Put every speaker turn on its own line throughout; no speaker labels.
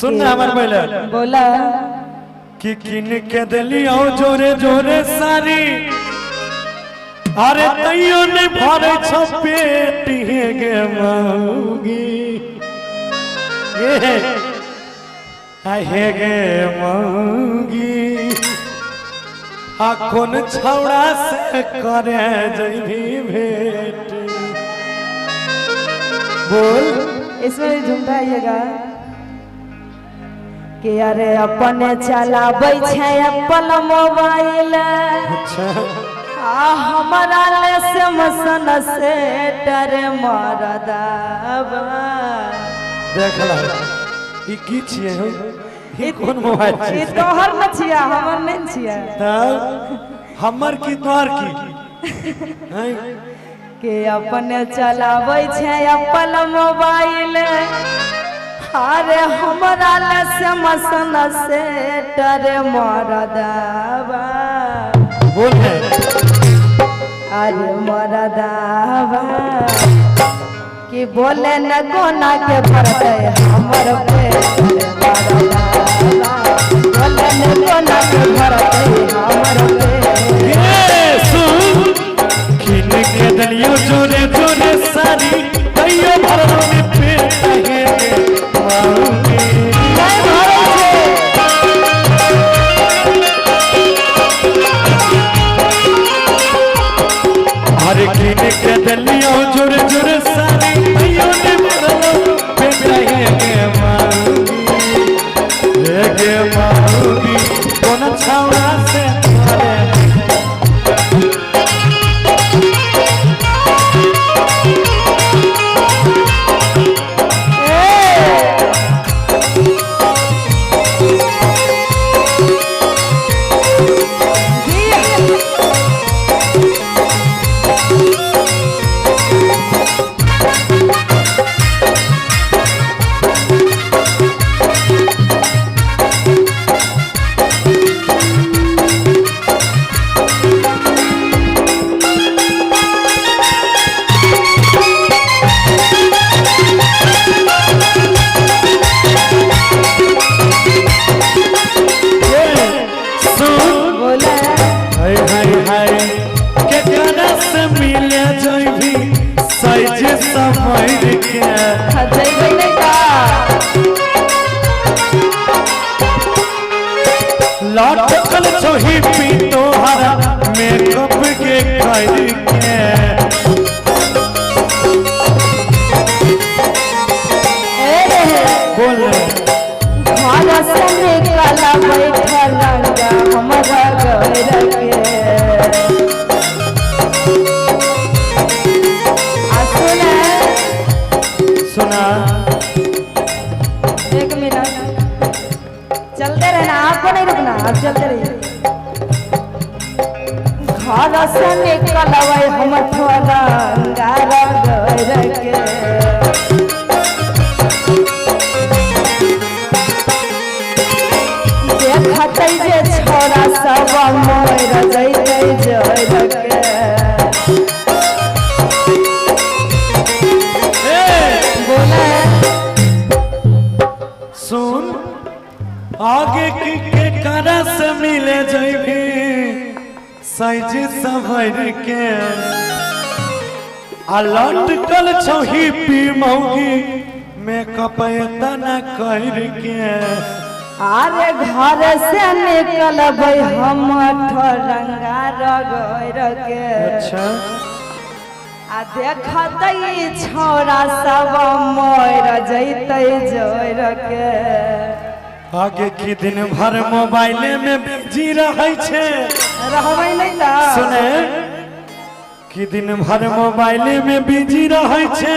सुन हमार पहले
बोला
कि किन के दिलियो जोरे जोरे सारी अरे तैयो ने भरे छ पेट गे मौगी हे गे मौगी आ कौन छौड़ा से करे जइभी भेट बोल
इसमें झुमकाइएगा कि अरे अपने चलाबै छै अपन मोबाइल
अच्छा
हमारा ले से मसन से डर मरदाबा
देख ला ई की छिए हो ई कोन मोबाइल
ई
छिए
तोहर न छिया हमर नहीं छिया
तब हमर की तोहर की हैं
कि अपने चलाबै छै अपन मोबाइल अरे हमारा ले से मसन से डर मरदाबा
बोल है
अरे मरदाबा कि बोले न कोना के भरते हमर पेट मरदाबा बोले न कोना के भरते हमर पेट
ये सुन किन के दलियो जोरे जोरे सारी तैयो भरलो में पेट है मौगी
नहीं भरे
अरे किन के दलियो जोरे जोरे सारी तैयो ने भरलो पेट है गे मौगी कौन छौड़ा से करे लटकल छोही पी तोहरा मेकअप के कर के बोल
घर से निकला बैठल रंगा हमारा घर के
सुना
एक मिनट चलते रहना आपको नहीं रुकना आप चलते रहिए घर से निकलबै हम थोड़ा गारा घर के देखतै जे छोरा सब मर जइतै जर के बोले
सुन आगे की के करा से मिले जइभी साइज सवर के आ लटकल छोही पी मौगी मेकअप तना कर के
अरे घर से निकलबै हम रंगा रगड़ के
अच्छा
आ देखतै छोरा सब मर जइतै जर के
आगे की दिन भर मोबाइल में बिजी रहै छे
रहबै नहीं ता
सुने कि दिन भर मोबाइल में बिजी रहै छे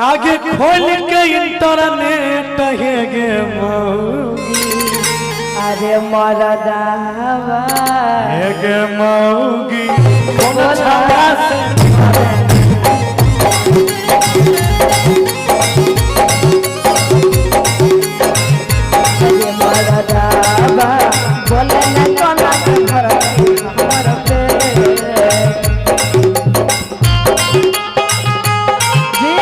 आगे खोल के इंटरनेट हे गे मौगी
अरे मरदाबा
हे गे मौगी कौन छौड़ा से
अरे मरदाबा बोले न कोना के भरते हमर पेट जी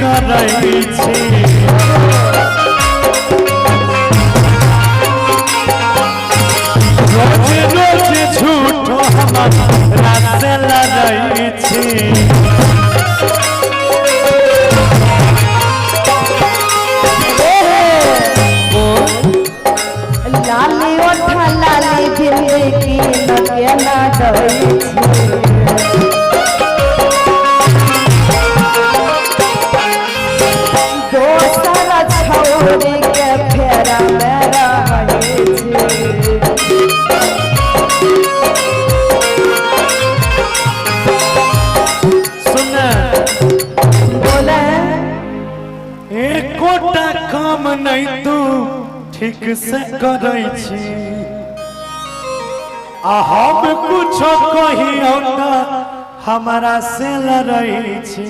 करई छी रोज रोज झूठो हमारा से लड़ई छी
लाली ओठा लाली जिंदगी लगे ना डई दोसर छौरी के फेरा में रहै
सुन
बोले
एकोटा काम नहीं तू ठीक से करई छी आ हम कुछ कहियो ना हमारा से लड़ई छी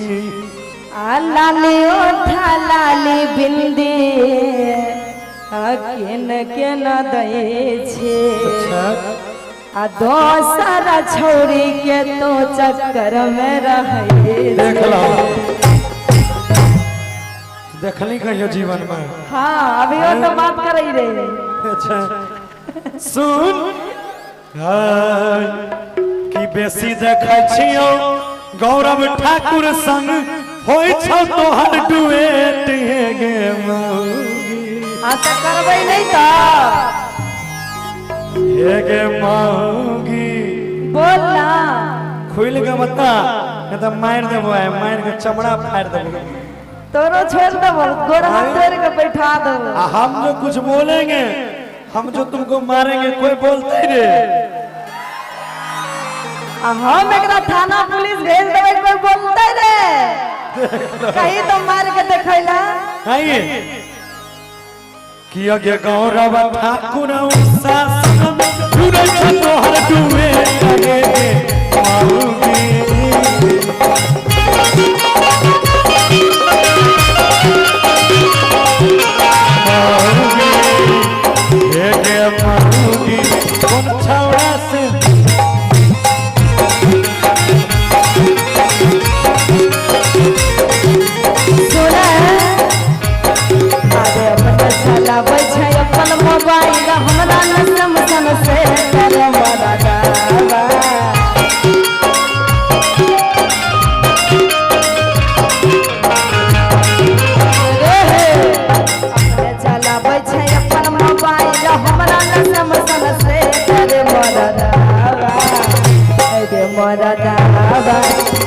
लाली ओठा लाली बिंदी केन केन दै छे आ दोसर छौरी के तो चक्कर में रहै
देख लो देखली कहियो जीवन में
हाँ अभी वो तो बात कर ही रहे
अच्छा सुन कि बेसी देखै छियो गौरव ठाकुर संग होई छौ तोहर डुएट गे मौगी
हाँ तो करबै नहीं तो
गे मौगी
बोल ना
खुल के बता नहीं तो मार देबो मार के चमड़ा फाड़ देबो
तोरो छोड़ देबो गोड़ हाथ तोड़ के बैठा देबो
हम जो कुछ बोलेंगे हम जो तुमको मारेंगे कोई बोलते रे
हम एकरा थाना पुलिस भेज देबै कोई बोलते रे कहीं तो मार के देखैला
आइए कि अगे गौरव ठाकुर शासन जुड़ै छ तोहर डुए लगे मौगी कौन छौड़ा से
सुना अरे अपन चलाबै छै अपन मोबाइल हमरा न समझन से कर मरा दावा चलाबै छै अपन मोबाइल हमरा न समझन से कर मरा दावा रे मरा दावा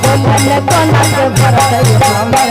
बोलन कोना के भरतै हमर